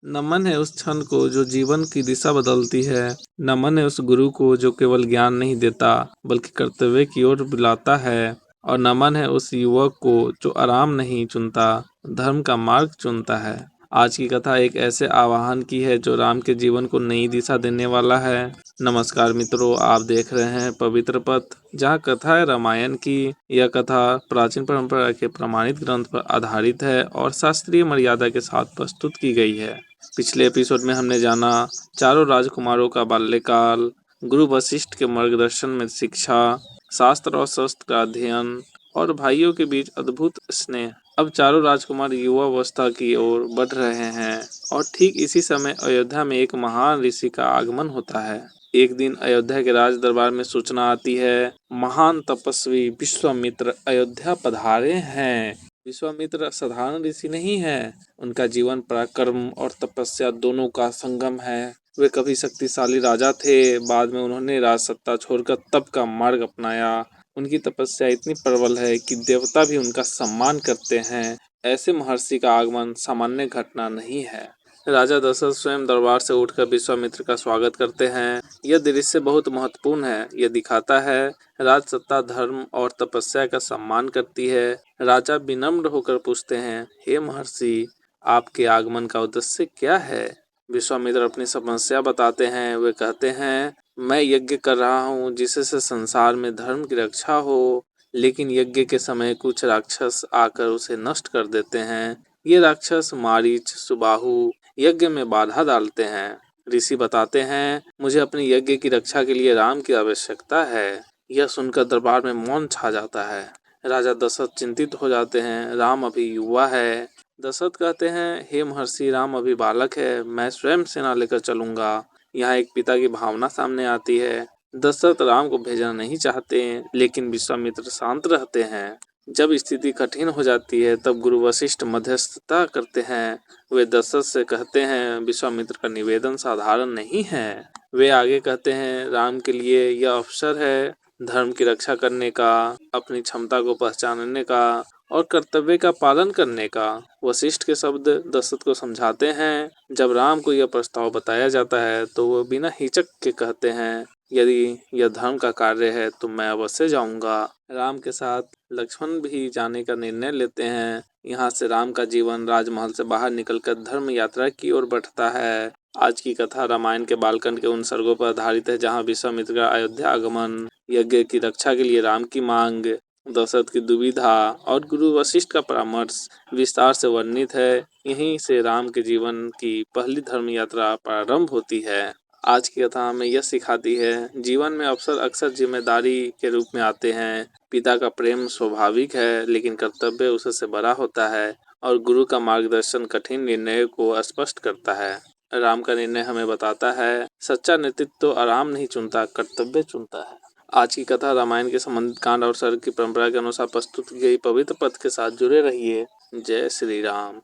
नमन है उस क्षण को जो जीवन की दिशा बदलती है। नमन है उस गुरु को जो केवल ज्ञान नहीं देता बल्कि कर्तव्य की ओर बुलाता है। और नमन है उस युवक को जो आराम नहीं चुनता, धर्म का मार्ग चुनता है। आज की कथा एक ऐसे आह्वान की है जो राम के जीवन को नई दिशा देने वाला है। नमस्कार मित्रों, आप देख रहे हैं पवित्र पथ, जहाँ कथा है रामायण की। यह कथा प्राचीन परंपरा के प्रमाणित ग्रंथ पर आधारित है और शास्त्रीय मर्यादा के साथ प्रस्तुत की गई है। पिछले एपिसोड में हमने जाना चारों राजकुमारों का बाल्यकाल, गुरु वशिष्ठ के मार्गदर्शन में शिक्षा, शास्त्र और शस्त्र का अध्ययन और भाइयों के बीच अद्भुत स्नेह। अब चारों राजकुमार युवावस्था की ओर बढ़ रहे हैं और ठीक इसी समय अयोध्या में एक महान ऋषि का आगमन होता है। एक दिन अयोध्या के राज दरबार में सूचना आती है, महान तपस्वी विश्वामित्र अयोध्या पधारे हैं। विश्वामित्र साधारण ऋषि नहीं है, उनका जीवन पराक्रम और तपस्या दोनों का संगम है। वे कभी शक्तिशाली राजा थे, बाद में उन्होंने राजसत्ता छोड़कर तप का मार्ग अपनाया। उनकी तपस्या इतनी प्रबल है कि देवता भी उनका सम्मान करते हैं। ऐसे महर्षि का आगमन सामान्य घटना नहीं है। राजा दशरथ स्वयं दरबार से उठकर विश्वामित्र का स्वागत करते हैं। यह दृश्य बहुत महत्वपूर्ण है। यह दिखाता है राजसत्ता धर्म और तपस्या का सम्मान करती है। राजा विनम्र होकर पूछते हैं, हे महर्षि, आपके आगमन का उद्देश्य क्या है? विश्वामित्र अपनी समस्या बताते हैं। वे कहते हैं, मैं यज्ञ कर रहा हूँ जिससे संसार में धर्म की रक्षा हो, लेकिन यज्ञ के समय कुछ राक्षस आकर उसे नष्ट कर देते हैं। ये राक्षस मारीच, सुबाहु यज्ञ में बाधा डालते हैं। ऋषि बताते हैं, मुझे अपने यज्ञ की रक्षा के लिए राम की आवश्यकता है। यह सुनकर दरबार में मौन छा जाता है। राजा दशरथ चिंतित हो जाते हैं, राम अभी युवा है। दशरथ कहते हैं, हे महर्षि, राम अभी बालक है, मैं स्वयं सेना लेकर चलूंगा। यहाँ एक पिता की भावना सामने आती है। दशरथ राम को भेजना नहीं चाहते, लेकिन विश्वामित्र शांत रहते हैं। जब स्थिति कठिन हो जाती है तब गुरु वशिष्ठ मध्यस्थता करते हैं। वे दशरथ से कहते हैं, विश्वामित्र का निवेदन साधारण नहीं है। वे आगे कहते हैं, राम के लिए यह अवसर है धर्म की रक्षा करने का, अपनी क्षमता को पहचानने का और कर्तव्य का पालन करने का। वशिष्ठ के शब्द दशरथ को समझाते हैं। जब राम को यह प्रस्ताव बताया जाता है तो वो बिना हिचक के कहते हैं, यदि यह धर्म का कार्य है तो मैं अवश्य जाऊंगा। राम के साथ लक्ष्मण भी जाने का निर्णय लेते हैं। यहाँ से राम का जीवन राजमहल से बाहर निकलकर धर्म यात्रा की ओर बढ़ता है। आज की कथा रामायण के बालकांड के उन सर्गों पर आधारित है जहाँ विश्वामित्र का अयोध्या आगमन, यज्ञ की रक्षा के लिए राम की मांग, दशरथ की दुविधा और गुरु वशिष्ठ का परामर्श विस्तार से वर्णित है। यहीं से राम के जीवन की पहली धर्म यात्रा प्रारंभ होती है। आज की कथा हमें यह सिखाती है, जीवन में अवसर अक्सर जिम्मेदारी के रूप में आते हैं। पिता का प्रेम स्वाभाविक है, लेकिन कर्तव्य उससे बड़ा होता है और गुरु का मार्गदर्शन कठिन निर्णय को स्पष्ट करता है। राम का निर्णय हमें बताता है, सच्चा नेतृत्व तो आराम नहीं चुनता, कर्तव्य चुनता है। आज की कथा रामायण के संबंधित कांड और सर्ग की परंपरा के अनुसार प्रस्तुत की गई पवित्र पथ के साथ जुड़े रहिए। जय श्री राम।